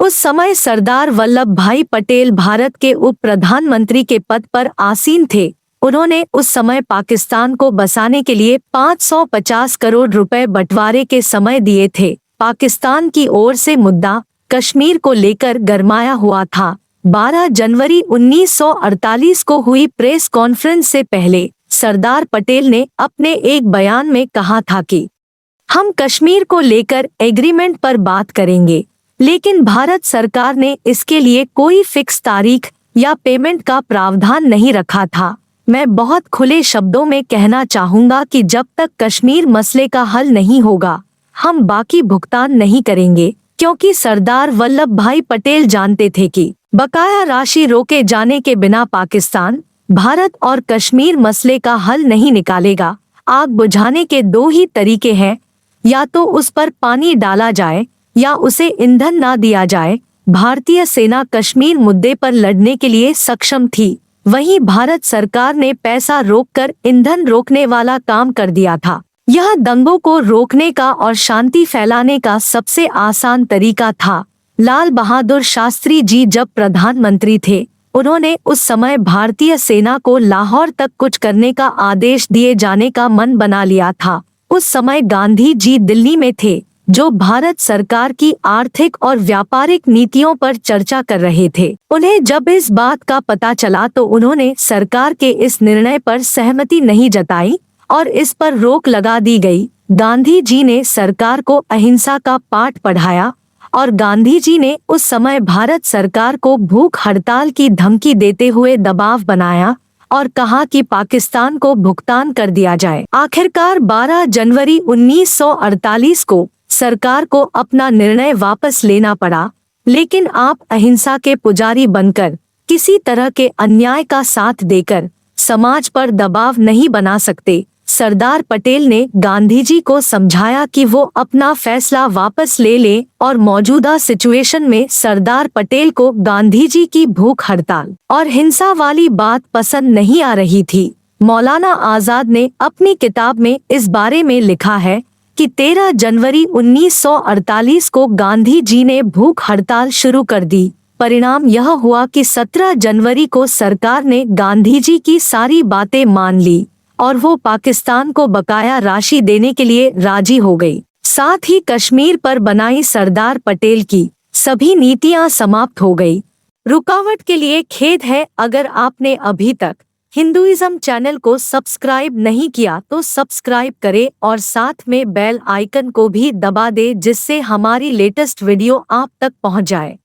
उस समय सरदार वल्लभ भाई पटेल भारत के उप प्रधानमंत्री के पद पर आसीन थे। उन्होंने उस समय पाकिस्तान को बसाने के लिए 550 करोड़ रुपए बंटवारे के समय दिए थे। पाकिस्तान की ओर से मुद्दा कश्मीर को लेकर गरमाया हुआ था। 12 जनवरी 1948 को हुई प्रेस कॉन्फ्रेंस से पहले सरदार पटेल ने अपने एक बयान में कहा था कि हम कश्मीर को लेकर एग्रीमेंट पर बात करेंगे, लेकिन भारत सरकार ने इसके लिए कोई फिक्स तारीख या पेमेंट का प्रावधान नहीं रखा था। मैं बहुत खुले शब्दों में कहना चाहूँगा कि जब तक कश्मीर मसले का हल नहीं होगा, हम बाकी भुगतान नहीं करेंगे, क्योंकि सरदार वल्लभ भाई पटेल जानते थे कि बकाया राशि रोके जाने के बिना पाकिस्तान भारत और कश्मीर मसले का हल नहीं निकालेगा। आग बुझाने के दो ही तरीके हैं, या तो उस पर पानी डाला जाए या उसे ईंधन ना दिया जाए। भारतीय सेना कश्मीर मुद्दे पर लड़ने के लिए सक्षम थी, वहीं भारत सरकार ने पैसा रोककर ईंधन रोकने वाला काम कर दिया था। यह दंगों को रोकने का और शांति फैलाने का सबसे आसान तरीका था। लाल बहादुर शास्त्री जी जब प्रधानमंत्री थे, उन्होंने उस समय भारतीय सेना को लाहौर तक कुछ करने का आदेश दिए जाने का मन बना लिया था। उस समय गांधी जी दिल्ली में थे, जो भारत सरकार की आर्थिक और व्यापारिक नीतियों पर चर्चा कर रहे थे। उन्हें जब इस बात का पता चला तो उन्होंने सरकार के इस निर्णय पर सहमति नहीं जताई और इस पर रोक लगा दी गई। गांधी जी ने सरकार को अहिंसा का पाठ पढ़ाया और गांधी जी ने उस समय भारत सरकार को भूख हड़ताल की धमकी देते हुए दबाव बनाया और कहा कि पाकिस्तान को भुगतान कर दिया जाए। आखिरकार 12 जनवरी 1948 को सरकार को अपना निर्णय वापस लेना पड़ा, लेकिन आप अहिंसा के पुजारी बनकर किसी तरह के अन्याय का साथ देकर समाज पर दबाव नहीं बना सकते। सरदार पटेल ने गांधी जी को समझाया कि वो अपना फैसला वापस ले लें और मौजूदा सिचुएशन में सरदार पटेल को गांधी जी की भूख हड़ताल और हिंसा वाली बात पसंद नहीं आ रही थी। मौलाना आजाद ने अपनी किताब में इस बारे में लिखा है कि 13 जनवरी 1948 को गांधी जी ने भूख हड़ताल शुरू कर दी। परिणाम यह हुआ कि 17 जनवरी को सरकार ने गांधी जी की सारी बातें मान ली और वो पाकिस्तान को बकाया राशि देने के लिए राजी हो गई। साथ ही कश्मीर पर बनाई सरदार पटेल की सभी नीतियां समाप्त हो गई। रुकावट के लिए खेद है, अगर आपने अभी तक हिंदुइज्म चैनल को सब्सक्राइब नहीं किया तो सब्सक्राइब करें और साथ में बेल आइकन को भी दबा दे, जिससे हमारी लेटेस्ट वीडियो आप तक पहुंच जाए।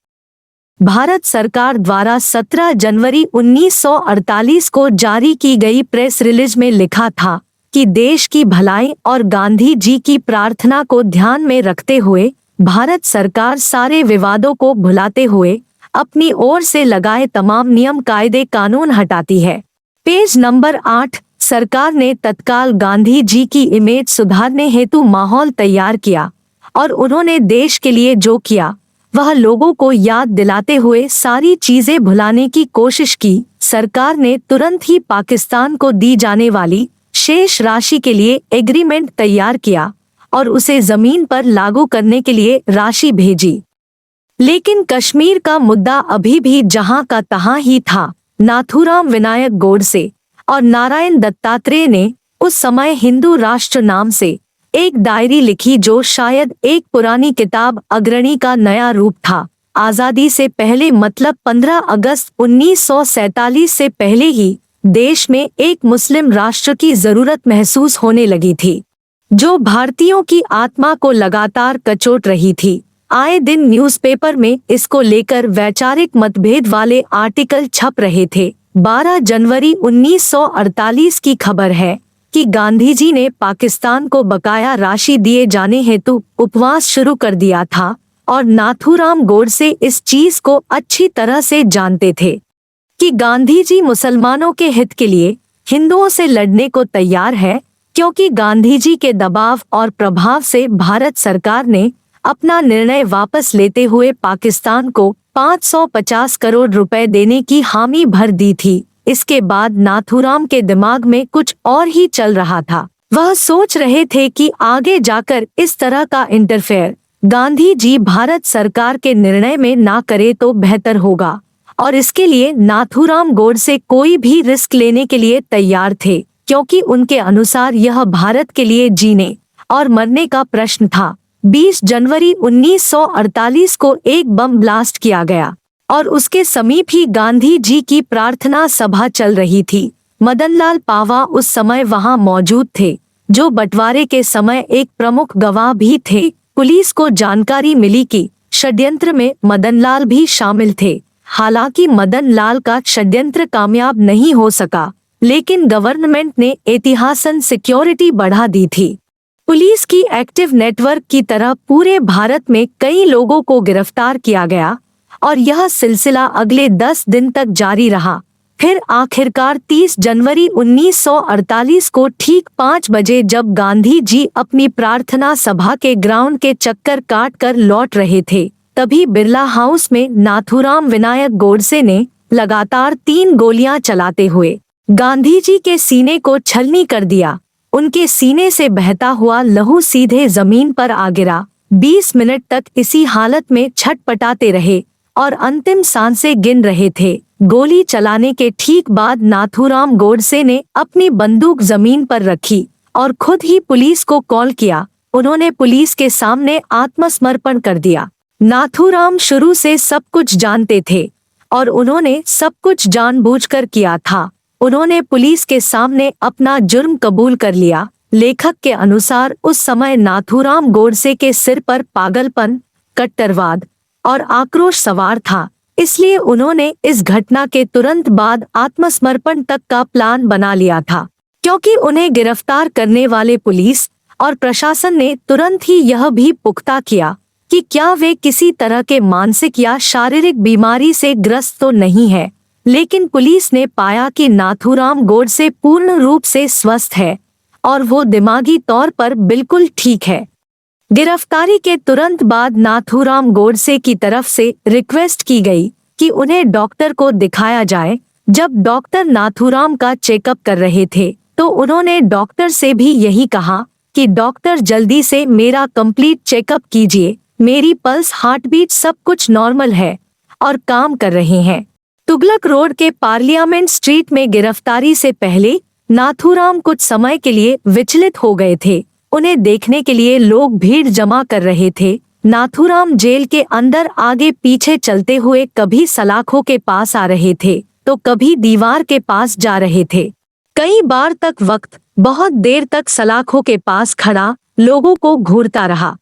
भारत सरकार द्वारा 17 जनवरी 1948 को जारी की गई प्रेस रिलीज में लिखा था कि देश की भलाई और गांधी जी की प्रार्थना को ध्यान में रखते हुए भारत सरकार सारे विवादों को भुलाते हुए अपनी ओर से लगाए तमाम नियम कायदे कानून हटाती है। Page number 8। सरकार ने तत्काल गांधी जी की इमेज सुधारने हेतु माहौल तैयार किया और उन्होंने देश के लिए जो किया वह लोगों को याद दिलाते हुए सारी चीजें भुलाने की कोशिश की। सरकार ने तुरंत ही पाकिस्तान को दी जाने वाली शेष राशि के लिए एग्रीमेंट तैयार किया और उसे जमीन पर लागू करने के लिए राशि भेजी। लेकिन कश्मीर का मुद्दा अभी भी जहां का तहां ही था। नाथूराम विनायक गोडसे और नारायण दत्तात्रेय ने उस समय हिंदू राष्ट्र नाम से एक डायरी लिखी, जो शायद एक पुरानी किताब अग्रणी का नया रूप था। आजादी से पहले मतलब 15 अगस्त 1947 से पहले ही देश में एक मुस्लिम राष्ट्र की जरूरत महसूस होने लगी थी, जो भारतीयों की आत्मा को लगातार कचोट रही थी। आए दिन न्यूज़पेपर में इसको लेकर वैचारिक मतभेद वाले आर्टिकल छप रहे थे। 12 जनवरी 1948 की खबर है कि गांधी जी ने पाकिस्तान को बकाया राशि दिए जाने हेतु उपवास शुरू कर दिया था और नाथूराम गोडसे इस चीज को अच्छी तरह से जानते थे कि गांधी जी मुसलमानों के हित के लिए हिंदुओं से लड़ने को तैयार है, क्योंकि गांधी जी के दबाव और प्रभाव से भारत सरकार ने अपना निर्णय वापस लेते हुए पाकिस्तान को 550 करोड़ रुपए देने की हामी भर दी थी। इसके बाद नाथूराम के दिमाग में कुछ और ही चल रहा था। वह सोच रहे थे कि आगे जाकर इस तरह का इंटरफेयर गांधी जी भारत सरकार के निर्णय में ना करे तो बेहतर होगा, और इसके लिए नाथूराम गोडसे कोई भी रिस्क लेने के लिए तैयार थे, क्योंकि उनके अनुसार यह भारत के लिए जीने और मरने का प्रश्न था। 20 जनवरी 1948 को एक बम ब्लास्ट किया गया और उसके समीप ही गांधी जी की प्रार्थना सभा चल रही थी। मदनलाल पावा उस समय वहां मौजूद थे, जो बंटवारे के समय एक प्रमुख गवाह भी थे। पुलिस को जानकारी मिली कि षड्यंत्र में मदनलाल भी शामिल थे। हालांकि मदनलाल का षड्यंत्र कामयाब नहीं हो सका, लेकिन गवर्नमेंट ने एहतियातन सिक्योरिटी बढ़ा दी थी। पुलिस की एक्टिव नेटवर्क की तरह पूरे भारत में कई लोगों को गिरफ्तार किया गया और यह सिलसिला अगले 10 दिन तक जारी रहा। फिर आखिरकार 30 जनवरी 1948 को ठीक 5 बजे जब गांधी जी अपनी प्रार्थना सभा के ग्राउंड के चक्कर काट कर लौट रहे थे, तभी बिरला हाउस में नाथूराम विनायक गोडसे ने लगातार 3 गोलियां चलाते हुए गांधी जी के सीने को छलनी कर दिया। उनके सीने से बहता हुआ लहू सीधे जमीन पर आ गिरा। 20 मिनट तक इसी हालत में छटपटाते रहे और अंतिम सांसें गिन रहे थे। गोली चलाने के ठीक बाद नाथूराम गोडसे ने अपनी बंदूक जमीन पर रखी और खुद ही पुलिस को कॉल किया। उन्होंने पुलिस के सामने आत्मसमर्पण कर दिया। नाथूराम शुरू से सब कुछ जानते थे और उन्होंने सब कुछ जानबूझकर किया था। उन्होंने पुलिस के सामने अपना जुर्म कबूल कर लिया। लेखक के अनुसार उस समय नाथूराम गोडसे के सिर पर पागलपन, कट्टरवाद और आक्रोश सवार था, इसलिए उन्होंने इस घटना के तुरंत बाद आत्मसमर्पण तक का प्लान बना लिया था। क्योंकि उन्हें गिरफ्तार करने वाले पुलिस और प्रशासन ने तुरंत ही यह भी पुख्ता किया कि क्या वे किसी तरह के मानसिक या शारीरिक बीमारी से ग्रस्त तो नहीं है, लेकिन पुलिस ने पाया कि नाथूराम गोडसे पूर्ण रूप से स्वस्थ है और वो दिमागी तौर पर बिल्कुल ठीक है। गिरफ्तारी के तुरंत बाद नाथूराम गोडसे की तरफ से रिक्वेस्ट की गई कि उन्हें डॉक्टर को दिखाया जाए। जब डॉक्टर नाथूराम का चेकअप कर रहे थे तो उन्होंने डॉक्टर से भी यही कहा कि डॉक्टर जल्दी से मेरा कंप्लीट चेकअप कीजिए, मेरी पल्स, हार्टबीट सब कुछ नॉर्मल है और काम कर रहे हैं। तुगलक रोड के पार्लियामेंट स्ट्रीट में गिरफ्तारी से पहले नाथूराम कुछ समय के लिए विचलित हो गए थे। उन्हें देखने के लिए लोग भीड़ जमा कर रहे थे। नाथूराम जेल के अंदर आगे पीछे चलते हुए कभी सलाखों के पास आ रहे थे तो कभी दीवार के पास जा रहे थे। कई बार तक वक्त बहुत देर तक सलाखों के पास खड़ा लोगों को घूरता रहा।